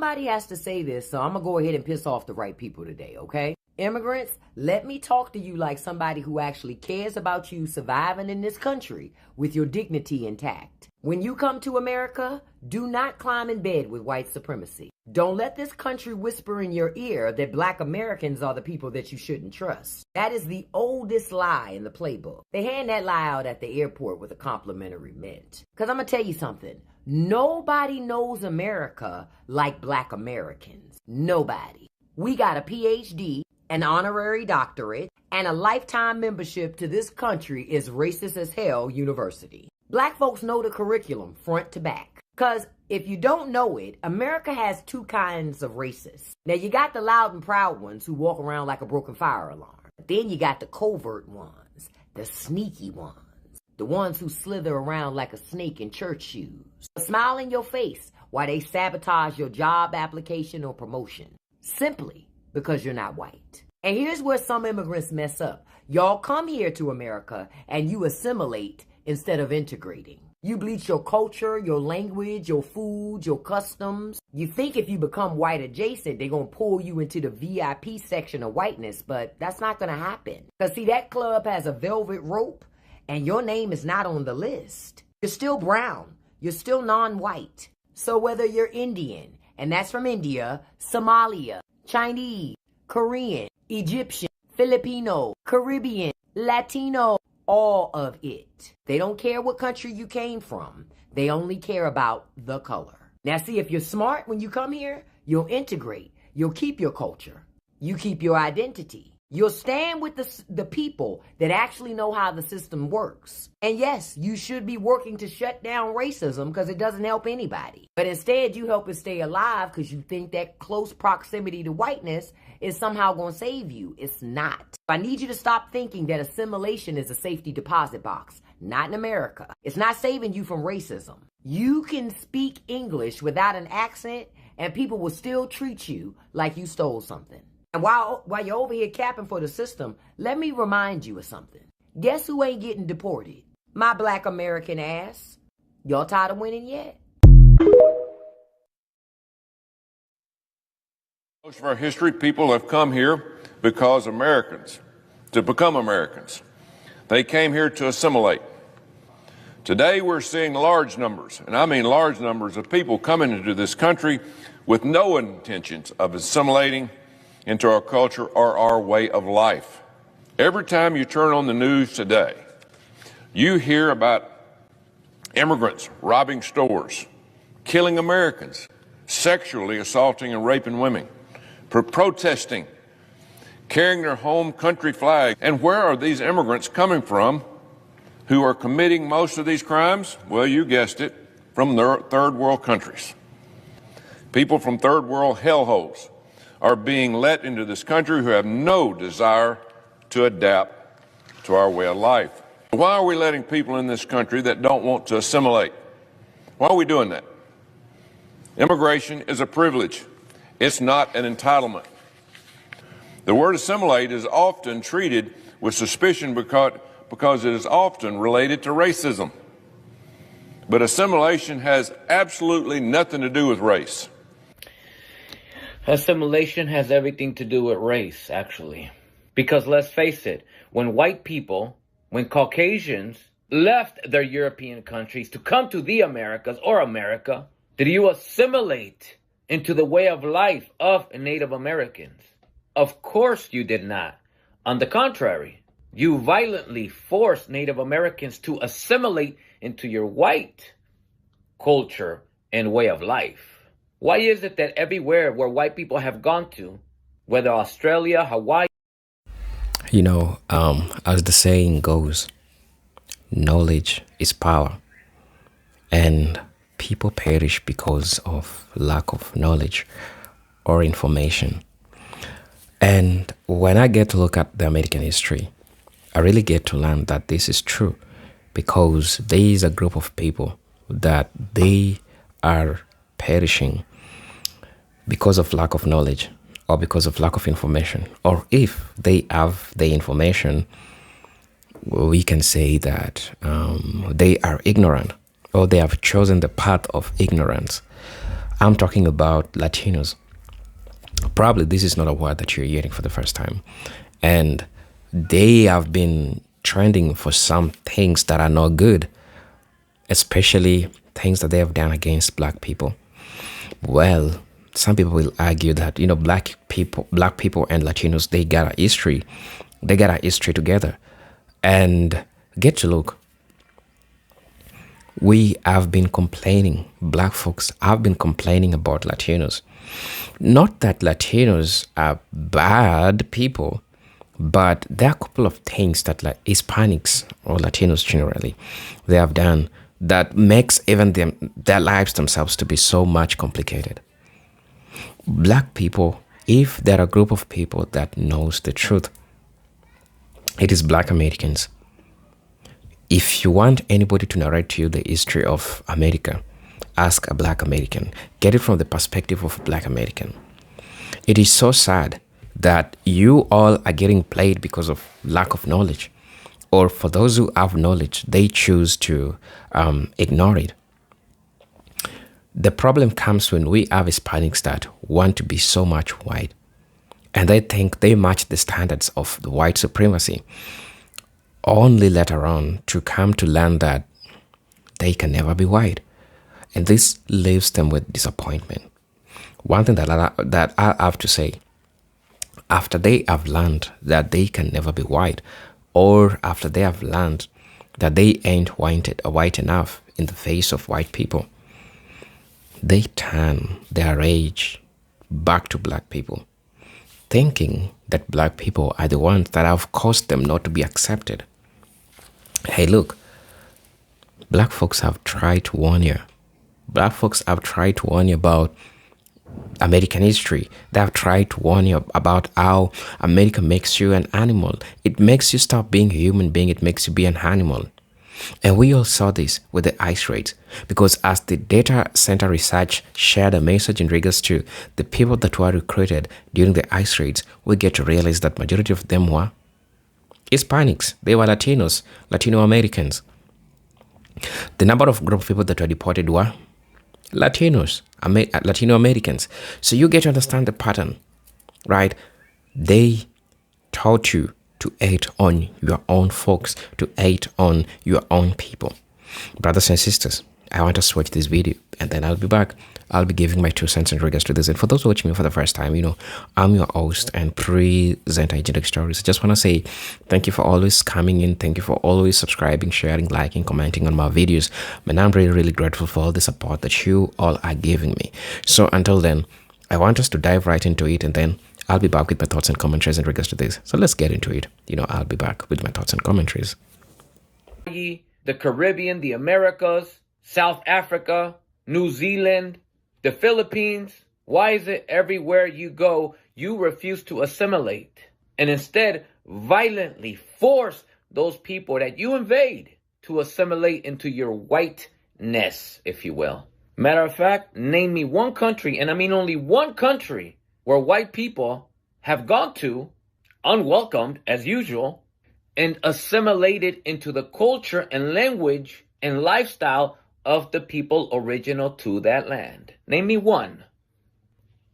Somebody has to say this, so I'm going to go ahead and piss off the right people today, okay? Immigrants, let me talk to you like somebody who actually cares about you surviving in this country with your dignity intact. When you come to America, do not climb in bed with white supremacy. Don't let this country whisper in your ear that black Americans are the people that you shouldn't trust. That is the oldest lie in the playbook. They hand that lie out at the airport with a complimentary mint. Because I'm going to tell you something. Nobody knows America like black Americans. Nobody. We got a PhD, an honorary doctorate, and a lifetime membership to this country is racist as hell university. Black folks know the curriculum front to back. Because if you don't know it, America has two kinds of racists. Now, you got the loud and proud ones who walk around like a broken fire alarm. But then you got the covert ones, the sneaky ones, the ones who slither around like a snake in church shoes. Smile in your face while they sabotage your job application or promotion, simply because you're not white. And here's where some immigrants mess up. Y'all come here to America and you assimilate instead of integrating. You bleach your culture, your language, your food, your customs. You think if you become white adjacent, they're going to pull you into the VIP section of whiteness, but that's not going to happen. Because see, that club has a velvet rope and your name is not on the list. You're still brown. You're still non-white. So whether you're Indian, and that's from India, Somalia, Chinese, Korean, Egyptian, Filipino, Caribbean, Latino, all of it. They don't care what country you came from. They only care about the color. Now see, if you're smart when you come here, you'll integrate. You'll keep your culture. You keep your identity. You'll stand with the people that actually know how the system works. And yes, you should be working to shut down racism because it doesn't help anybody. But instead, you help it stay alive because you think that close proximity to whiteness is somehow going to save you. It's not. I need you to stop thinking that assimilation is a safety deposit box. Not in America. It's not saving you from racism. You can speak English without an accent and people will still treat you like you stole something. And while you're over here capping for the system, let me remind you of something. Guess who ain't getting deported? My black American ass. Y'all tired of winning yet? Most of our history, people have come here because Americans, to become Americans. They came here to assimilate. Today we're seeing large numbers, and I mean large numbers of people coming into this country with no intentions of assimilating into our culture or our way of life. Every time you turn on the news today, you hear about immigrants robbing stores, killing Americans, sexually assaulting and raping women, protesting, carrying their home country flag. And where are these immigrants coming from who are committing most of these crimes? Well, you guessed it, from third world countries. People from third world hellholes are being let into this country who have no desire to adapt to our way of life. Why are we letting people in this country that don't want to assimilate? Why are we doing that? Immigration is a privilege. It's not an entitlement. The word assimilate is often treated with suspicion because it is often related to racism. But assimilation has absolutely nothing to do with race. Assimilation has everything to do with race, actually. Because let's face it, when white people, when Caucasians left their European countries to come to the Americas or America, did you assimilate into the way of life of Native Americans? Of course you did not. On the contrary, you violently forced Native Americans to assimilate into your white culture and way of life. Why is it that everywhere where white people have gone to, whether Australia, Hawaii... As the saying goes, knowledge is power. And people perish because of lack of knowledge or information. And when I get to look at the American history, I really get to learn that this is true because there is a group of people that they are perishing because of lack of knowledge or because of lack of information. Or if they have the information, we can say that they are ignorant or they have chosen the path of ignorance. I'm talking about Latinos. Probably this is not a word that you're hearing for the first time. And they have been trending for some things that are not good, especially things that they have done against black people. Well, some people will argue that, black people and Latinos, they got a history. They got a history together. And get to look. We have been complaining, black folks have been complaining about Latinos. Not that Latinos are bad people, but there are a couple of things that like Hispanics or Latinos generally, they have done that makes even their lives themselves to be so much complicated. Black people, if there are a group of people that knows the truth, it is black Americans. If you want anybody to narrate to you the history of America, ask a black American. Get it from the perspective of a black American. It is so sad that you all are getting played because of lack of knowledge. Or for those who have knowledge, they choose to ignore it. The problem comes when we have Hispanics that want to be so much white. And they think they match the standards of the white supremacy. Only later on to come to learn that they can never be white. And this leaves them with disappointment. One thing that I have to say, after they have learned that they can never be white, or after they have learned that they ain't white enough in the face of white people, they turn their rage back to black people, thinking that black people are the ones that have caused them not to be accepted. Hey, look, black folks have tried to warn you. Black folks have tried to warn you about American history. They have tried to warn you about how America makes you an animal. It makes you stop being a human being. It makes you be an animal. And we all saw this with the ice raids, because as the data center research shared a message in regards to the people that were recruited during the ice raids, we get to realize that majority of them were Hispanics. They were Latinos, Latino Americans. The number of group of people that were deported were Latinos, Latino Americans. So you get to understand the pattern, right? They taught you to hate on your own folks, to hate on your own people. Brothers and sisters, I want us to watch this video, and then I'll be back. I'll be giving my 2 cents in regards to this. And for those watching me for the first time, I'm your host and presenter, Agent Stories. I just want to say thank you for always coming in. Thank you for always subscribing, sharing, liking, commenting on my videos. And I'm really, really grateful for all the support that you all are giving me. So until then, I want us to dive right into it, and then I'll be back with my thoughts and commentaries in regards to this. So let's get into it. I'll be back with my thoughts and commentaries. The Caribbean, the Americas, South Africa, New Zealand, the Philippines. Why is it everywhere you go, you refuse to assimilate and instead violently force those people that you invade to assimilate into your whiteness, if you will? Matter of fact, name me one country, and I mean only one country, where white people have gone to, unwelcomed as usual, and assimilated into the culture and language and lifestyle of the people original to that land. Name me one.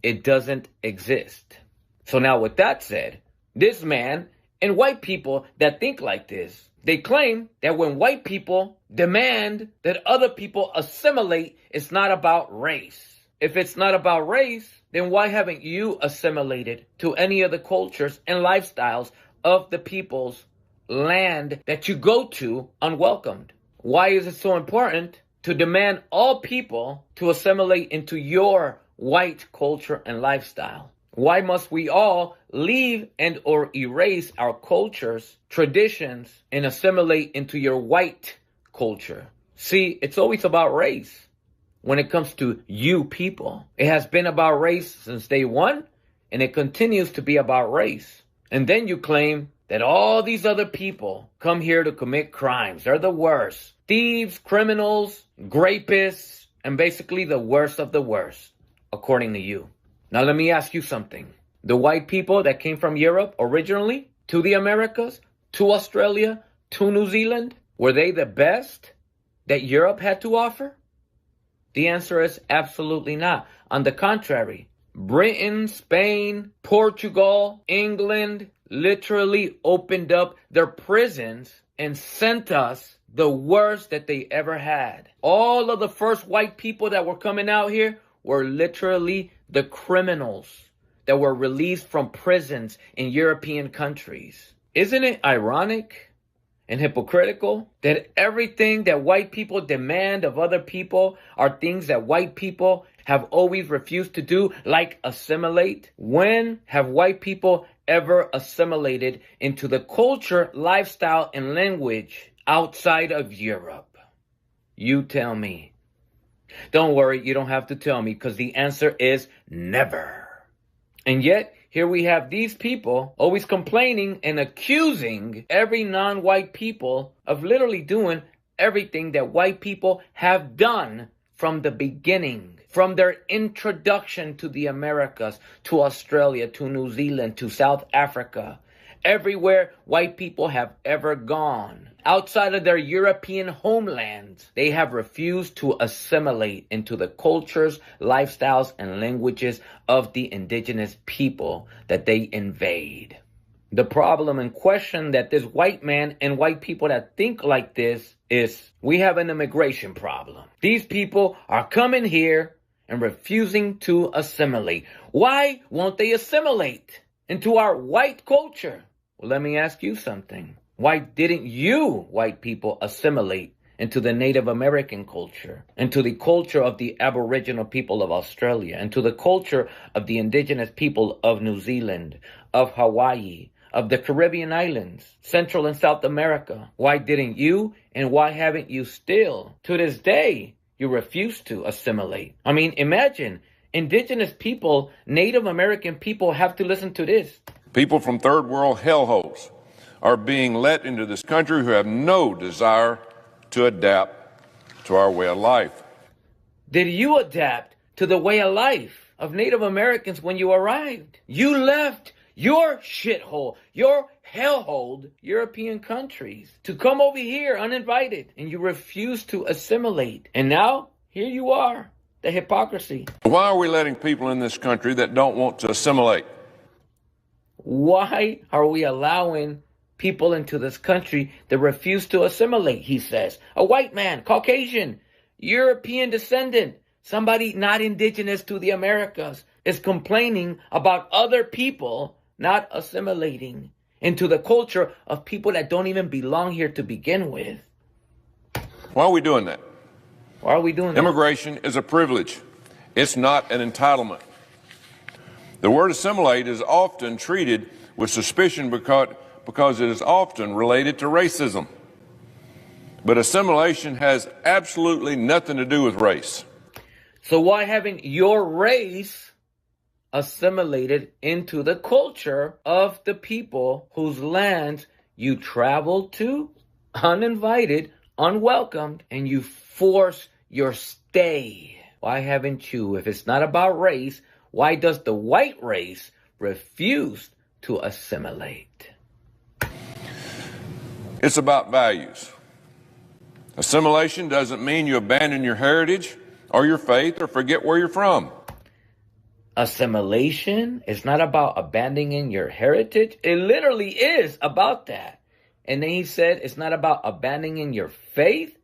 It doesn't exist. So now with that said, this man and white people that think like this, they claim that when white people demand that other people assimilate, it's not about race. If it's not about race, then why haven't you assimilated to any of the cultures and lifestyles of the people's land that you go to unwelcomed? Why is it so important to demand all people to assimilate into your white culture and lifestyle? Why must we all leave and or erase our cultures, traditions, and assimilate into your white culture? See, it's always about race. When it comes to you people, it has been about race since day one, and it continues to be about race. And then you claim that all these other people come here to commit crimes. They're the worst. Thieves, criminals, rapists, and basically the worst of the worst, according to you. Now let me ask you something. The white people that came from Europe originally to the Americas, to Australia, to New Zealand, were they the best that Europe had to offer? The answer is absolutely not. On the contrary, Britain, Spain, Portugal, England literally opened up their prisons and sent us the worst that they ever had. All of the first white people that were coming out here were literally the criminals that were released from prisons in European countries. Isn't it ironic and hypocritical that everything that white people demand of other people are things that white people have always refused to do, like assimilate? When have white people ever assimilated into the culture, lifestyle, and language outside of Europe? You tell me. Don't worry, you don't have to tell me, because the answer is never. And yet, here we have these people always complaining and accusing every non-white people of literally doing everything that white people have done from the beginning, from their introduction to the Americas, to Australia, to New Zealand, to South Africa. Everywhere white people have ever gone, outside of their European homelands, they have refused to assimilate into the cultures, lifestyles, and languages of the indigenous people that they invade. The problem and question that this white man and white people that think like this is, we have an immigration problem. These people are coming here and refusing to assimilate. Why won't they assimilate into our white culture? Well, let me ask you something. Why didn't you, white people, assimilate into the Native American culture, into the culture of the Aboriginal people of Australia, into the culture of the indigenous people of New Zealand, of Hawaii, of the Caribbean islands, Central and South America? Why didn't you, and why haven't you still, to this day, you refuse to assimilate? I mean, imagine, indigenous people, Native American people have to listen to this. People from third world hellholes are being let into this country who have no desire to adapt to our way of life. Did you adapt to the way of life of Native Americans when you arrived? You left your shithole, your hellhole, European countries to come over here uninvited, and you refused to assimilate. And now, here you are, the hypocrisy. Why are we letting people in this country that don't want to assimilate? Why are we allowing people into this country that refuse to assimilate, he says? A white man, Caucasian, European descendant, somebody not indigenous to the Americas, is complaining about other people not assimilating into the culture of people that don't even belong here to begin with. Why are we doing that? Why are we doing that? Immigration is a privilege. It's not an entitlement. The word assimilate is often treated with suspicion because it is often related to racism. But assimilation has absolutely nothing to do with race. So why haven't your race assimilated into the culture of the people whose lands you traveled to, uninvited, unwelcomed, and you force your stay? Why haven't you? If it's not about race, why does the white race refuse to assimilate? It's about values. Assimilation doesn't mean you abandon your heritage or your faith or forget where you're from. Assimilation is not about abandoning your heritage. It literally is about that. And then he said it's not about abandoning your faith.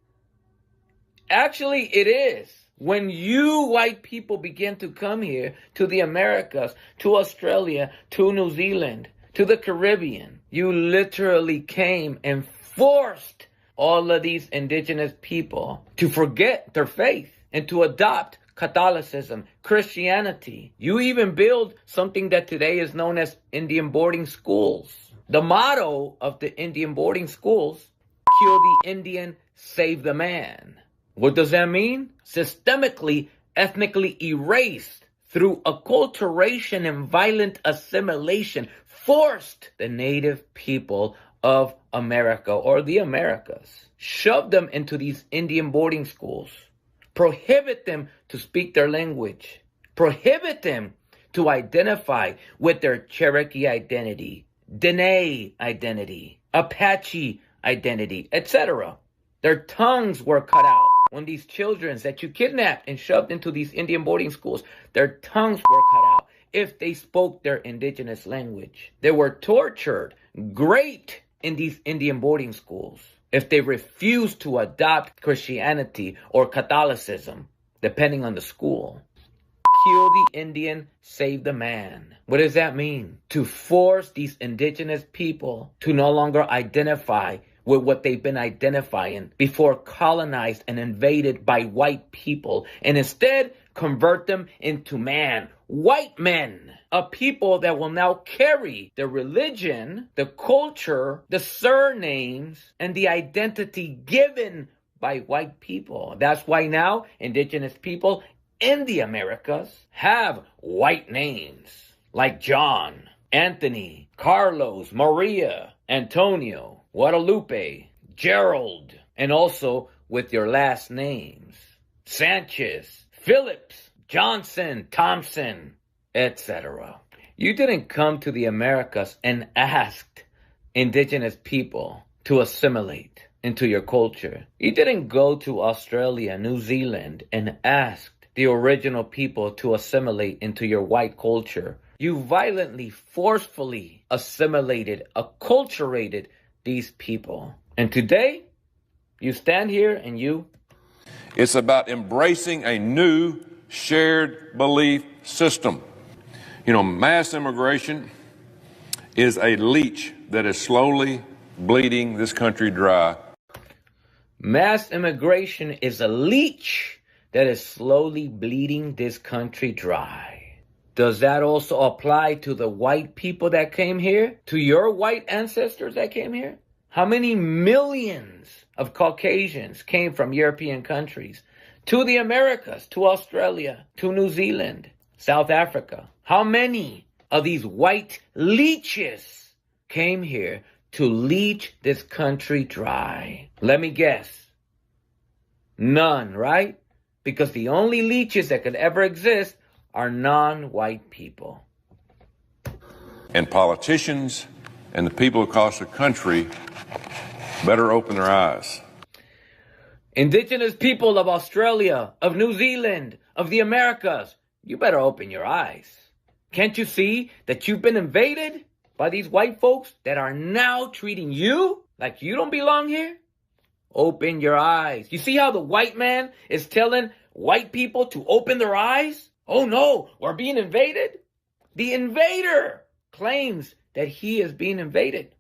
Actually, it is. When you white people begin to come here to the Americas, to Australia, to New Zealand, to the Caribbean, you literally came and forced all of these indigenous people to forget their faith and to adopt Catholicism, Christianity. You even build something that today is known as Indian boarding schools. The motto of the Indian boarding schools, kill the Indian, save the man. What does that mean? Systemically, ethnically erased through acculturation and violent assimilation, forced the native people of America or the Americas, shoved them into these Indian boarding schools, prohibit them to speak their language, prohibit them to identify with their Cherokee identity, Dene identity, Apache identity, etc. Their tongues were cut out. when these children that you kidnapped and shoved into these Indian boarding schools, their tongues were cut out if they spoke their indigenous language. They were tortured, raped in these Indian boarding schools if they refused to adopt Christianity or Catholicism, depending on the school. Kill the Indian, save the man. What does that mean? To force these indigenous people to no longer identify with what they've been identifying before colonized and invaded by white people, and instead convert them into white men, a people that will now carry the religion, the culture, the surnames, and the identity given by white people. That's why now indigenous people in the Americas have white names like John, Anthony, Carlos, Maria, Antonio, Guadalupe, Gerald, and also with your last names, Sanchez, Phillips, Johnson, Thompson, etc. You didn't come to the Americas and asked indigenous people to assimilate into your culture. You didn't go to Australia, New Zealand, and ask the original people to assimilate into your white culture. You violently, forcefully assimilated, acculturated these people. And today, you stand here and It's about embracing a new shared belief system. You know, mass immigration is a leech that is slowly bleeding this country dry. Mass immigration is a leech that is slowly bleeding this country dry. Does that also apply to the white people that came here? To your white ancestors that came here? How many millions of Caucasians came from European countries to the Americas, to Australia, to New Zealand, South Africa? How many of these white leeches came here to leech this country dry? Let me guess. None, right? Because the only leeches that could ever exist are non-white people. And politicians and the people across the country better open their eyes. Indigenous people of Australia, of New Zealand, of the Americas, you better open your eyes. Can't you see that you've been invaded by these white folks that are now treating you like you don't belong here? Open your eyes. You see how the white man is telling white people to open their eyes? Oh no, we're being invaded. The invader claims that he is being invaded.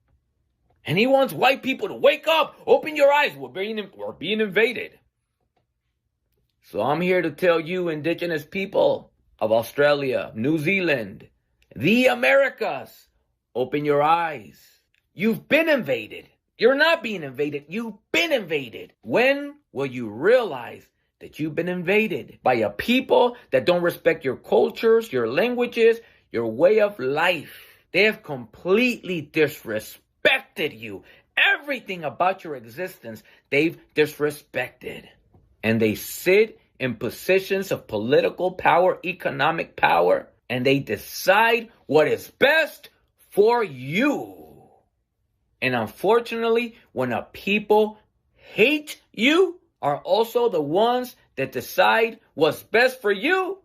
And he wants white people to wake up, open your eyes, we're being invaded. So I'm here to tell you, indigenous people of Australia, New Zealand, the Americas, open your eyes. You've been invaded. You're not being invaded. You've been invaded. When will you realize that you've been invaded by a people that don't respect your cultures, your languages, your way of life? They have completely disrespected you. Everything about your existence, they've disrespected. And they sit in positions of political power, economic power, and they decide what is best for you. And unfortunately, when a people hate you, are also the ones that decide what's best for you,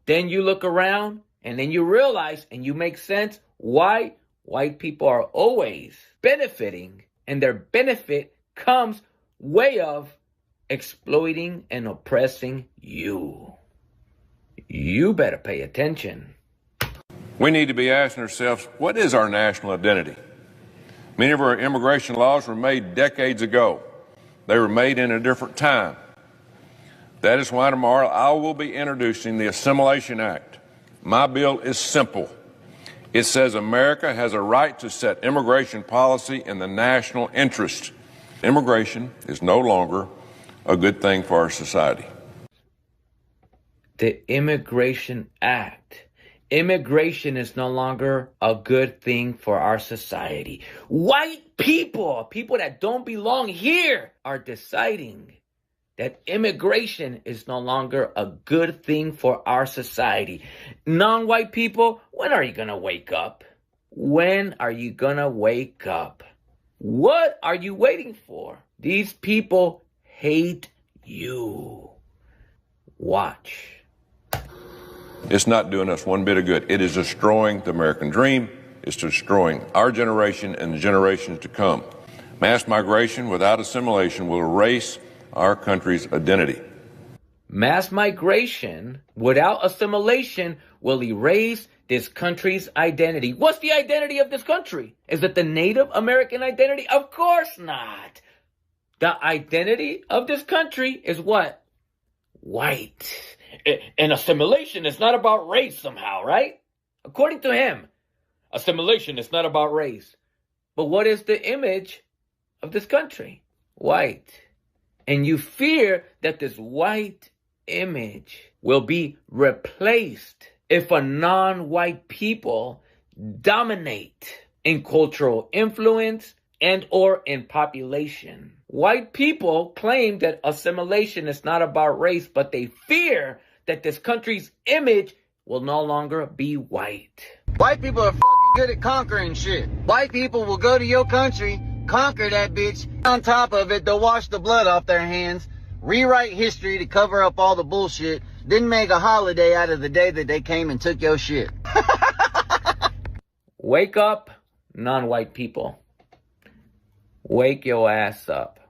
then you look around and then you realize and you make sense why white people are always benefiting, and their benefit comes way of exploiting and oppressing you. You better pay attention. We need to be asking ourselves, what is our national identity? Many of our immigration laws were made decades ago. They were made in a different time. That is why tomorrow I will be introducing the Assimilation Act. My bill is simple. It says America has a right to set immigration policy in the national interest. Immigration is no longer a good thing for our society. The Immigration Act. Immigration is no longer a good thing for our society. White people, people that don't belong here, are deciding that immigration is no longer a good thing for our society. Non-white people, when are you going to wake up? When are you going to wake up? What are you waiting for? These people hate you. Watch. It's not doing us one bit of good. It is destroying the American dream. It's destroying our generation and the generations to come. Mass migration without assimilation will erase our country's identity. Mass migration without assimilation will erase this country's identity. What's the identity of this country? Is it the Native American identity? Of course not. The identity of this country is what? White. And assimilation is not about race somehow, right? According to him, assimilation is not about race. But what is the image of this country? White. And you fear that this white image will be replaced if a non-white people dominate in cultural influence and or in population. White people claim that assimilation is not about race, but they fear that this country's image will no longer be white. White people are good at conquering shit. White people will go to your country, conquer that bitch. On top of it, they'll wash the blood off their hands, rewrite history to cover up all the bullshit, then make a holiday out of the day that they came and took your shit. Wake up, non-white people. Wake your ass up.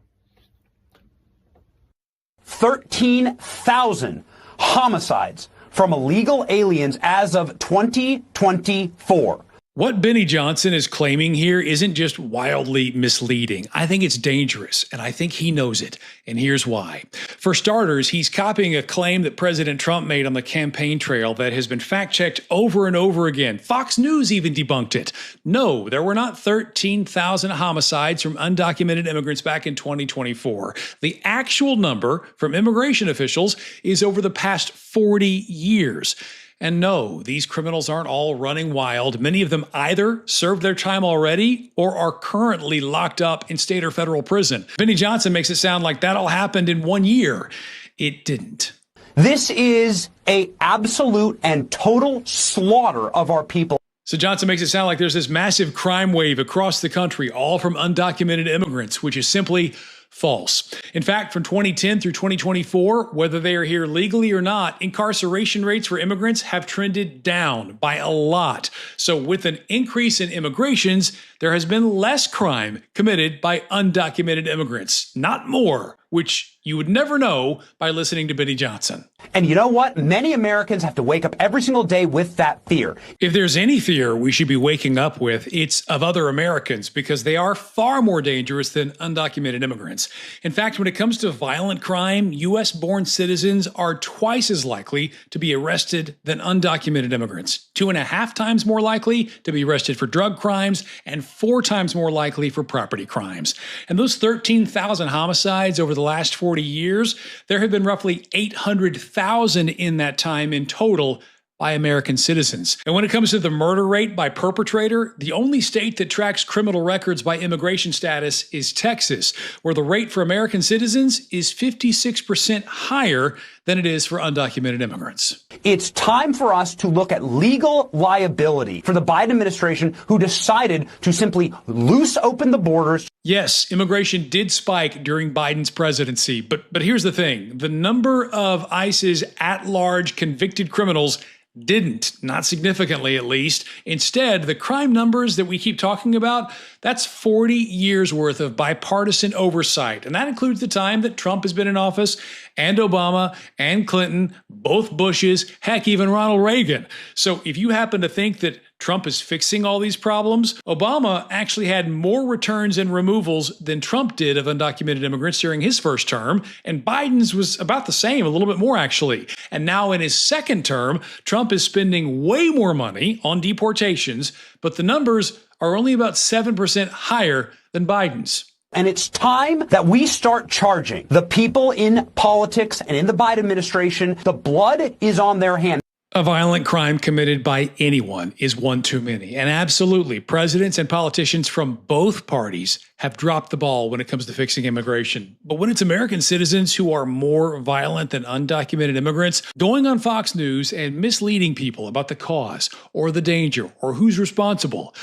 13,000 homicides from illegal aliens as of 2024. What Benny Johnson is claiming here isn't just wildly misleading. I think it's dangerous, and I think he knows it. And here's why. For starters, he's copying a claim that President Trump made on the campaign trail that has been fact-checked over and over again. Fox News even debunked it. No, there were not 13,000 homicides from undocumented immigrants back in 2024. The actual number from immigration officials is over the past 40 years. And no, these criminals aren't all running wild. Many of them either served their time already or are currently locked up in state or federal prison. Benny Johnson makes it sound like that all happened in 1 year. It didn't. This is an absolute and total slaughter of our people. So Johnson makes it sound like there's this massive crime wave across the country, all from undocumented immigrants, which is simply false. In fact, from 2010 through 2024, whether they are here legally or not, incarceration rates for immigrants have trended down by a lot. So with an increase in immigrations, there has been less crime committed by undocumented immigrants, not more, which you would never know by listening to Benny Johnson. And you know what? Many Americans have to wake up every single day with that fear. If there's any fear we should be waking up with, it's of other Americans, because they are far more dangerous than undocumented immigrants. In fact, when it comes to violent crime, U.S.-born citizens are twice as likely to be arrested than undocumented immigrants, 2.5 times more likely to be arrested for drug crimes, and 4 times more likely for property crimes. And those 13,000 homicides over the last 40 years, there have been roughly 800,000 in that time in total by American citizens. And when it comes to the murder rate by perpetrator, the only state that tracks criminal records by immigration status is Texas, where the rate for American citizens is 56% higher than it is for undocumented immigrants. It's time for us to look at legal liability for the Biden administration, who decided to simply loose open the borders. Yes, immigration did spike during Biden's presidency, but here's the thing. The number of ICE's at-large convicted criminals didn't, not significantly at least. Instead, the crime numbers that we keep talking about, that's 40 years worth of bipartisan oversight. And that includes the time that Trump has been in office, and Obama, and Clinton, both Bushes, heck, even Ronald Reagan. So if you happen to think that Trump is fixing all these problems, Obama actually had more returns and removals than Trump did of undocumented immigrants during his first term, and Biden's was about the same, a little bit more actually. And now in his second term, Trump is spending way more money on deportations, but the numbers are only about 7% higher than Biden's. And it's time that we start charging the people in politics and in the Biden administration. The blood is on their hands. A violent crime committed by anyone is one too many. And absolutely, presidents and politicians from both parties have dropped the ball when it comes to fixing immigration. But when it's American citizens who are more violent than undocumented immigrants, going on Fox News and misleading people about the cause or the danger or who's responsible,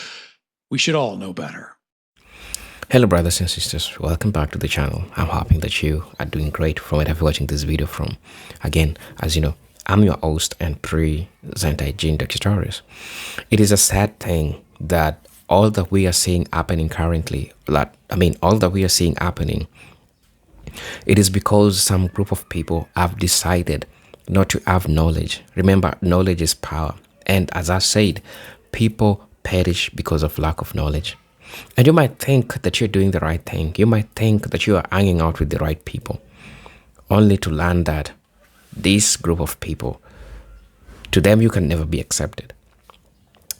we should all know better. Hello brothers and sisters, welcome back to the channel. I'm hoping that you are doing great from wherever you're watching this video from. Again, as you know, I'm your host and presenter, Gene Dr. Stories. It is a sad thing that all that we are seeing happening currently, all that we are seeing happening, it is because some group of people have decided not to have knowledge. Remember, knowledge is power. And as I said, people perish because of lack of knowledge. And you might think that you're doing the right thing. You might think that you are hanging out with the right people, only to learn that this group of people, to them, you can never be accepted.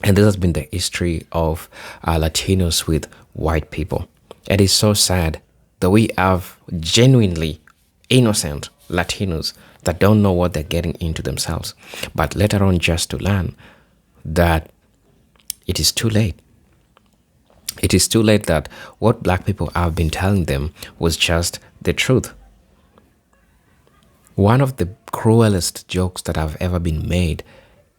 And this has been the history of Latinos with white people. It is so sad that we have genuinely innocent Latinos that don't know what they're getting into themselves, but later on just to learn that it is too late. It is too late that what black people have been telling them was just the truth. One of the cruelest jokes that have ever been made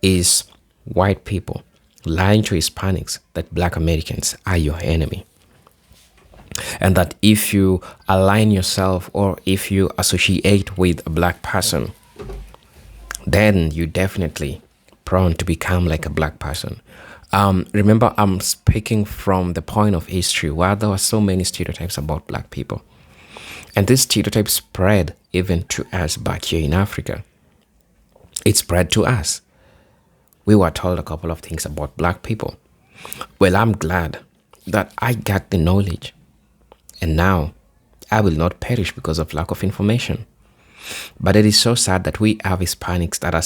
is white people lying to Hispanics that black Americans are your enemy. And that if you align yourself or if you associate with a black person, then you're definitely prone to become like a black person. Remember, I'm speaking from the point of history where there were so many stereotypes about black people. And this stereotype spread even to us back here in Africa. It spread to us. We were told a couple of things about black people. Well, I'm glad that I got the knowledge. And now I will not perish because of lack of information. But it is so sad that we have Hispanics that are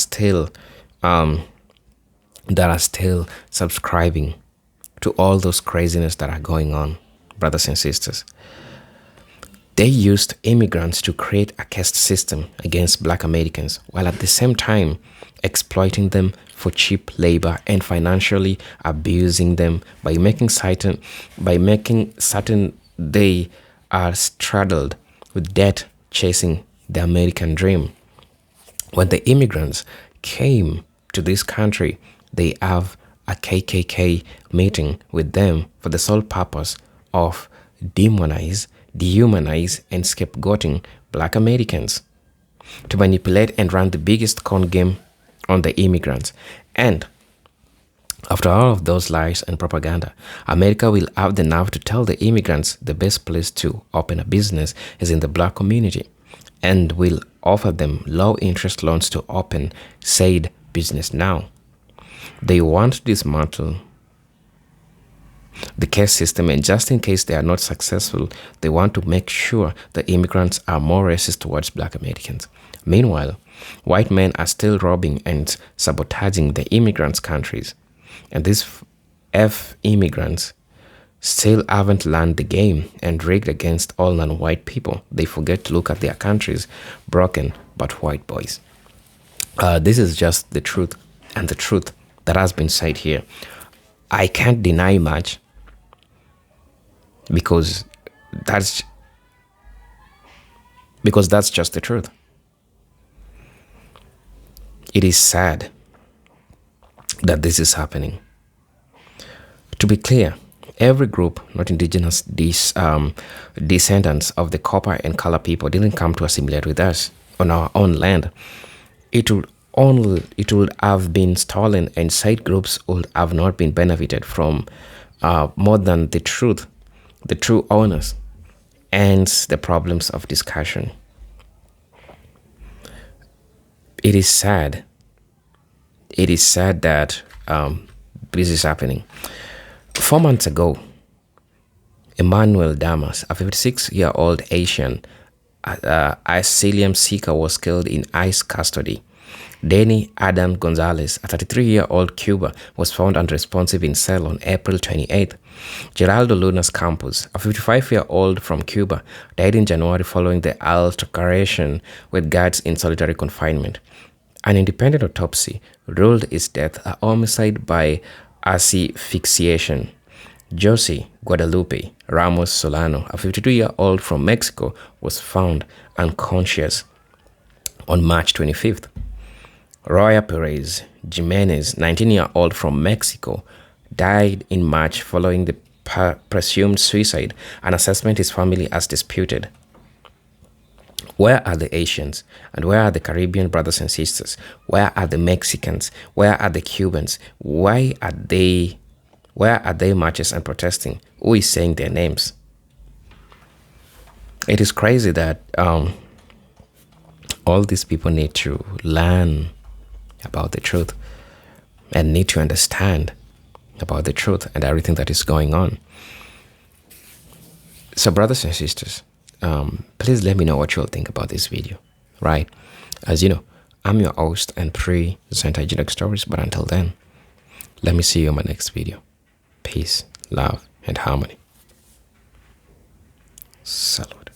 still subscribing to all those craziness that are going on, brothers and sisters. They used immigrants to create a caste system against black Americans, while at the same time exploiting them for cheap labor and financially abusing them by making certain they are straddled with debt chasing the American dream. When the immigrants came to this country, they have a KKK meeting with them for the sole purpose of dehumanize, and scapegoating black Americans to manipulate and run the biggest con game on the immigrants. And after all of those lies and propaganda, America will have the nerve to tell the immigrants the best place to open a business is in the black community and will offer them low-interest loans to open said business now. They want to dismantle the caste system, and just in case they are not successful, they want to make sure the immigrants are more racist towards black Americans. Meanwhile, white men are still robbing and sabotaging the immigrants' countries. And these immigrants still haven't learned the game and rigged against all non-white people. They forget to look at their countries broken but white boys. This is just the truth, and the truth that has been said here. I can't deny much because that's just the truth. It is sad that this is happening. To be clear, every group, not indigenous descendants of the copper and color people, didn't come to assimilate with us on our own land. It would have been stolen, and side groups would have not been benefited from more than the true owners and the problems of discussion. It is sad. It is sad that this is happening. 4 months ago, Emmanuel Damas, a 56-year-old Asian asylum seeker, was killed in ICE custody. Denny Adan Gonzalez, a 33-year-old Cuba, was found unresponsive in cell on April 28th. Geraldo Luna's Campos, a 55-year-old from Cuba, died in January following the altercation with guards in solitary confinement. An independent autopsy ruled his death a homicide by asphyxiation. Josie Guadalupe Ramos Solano, a 52-year-old from Mexico, was found unconscious on March 25th. Roya Perez Jimenez, 19-year-old from Mexico, died in March following the presumed suicide, and assessment his family as disputed. Where are the Asians? And where are the Caribbean brothers and sisters? Where are the Mexicans? Where are the Cubans? Where are they marches and protesting? Who is saying their names? It is crazy that all these people need to learn about the truth and need to understand about the truth and everything that is going on. So brothers and sisters, please let me know what you all think about this video, right? As you know, I'm your host and presenter Generic Stories, but until then, let me see you in my next video. Peace, love, and harmony. Salute.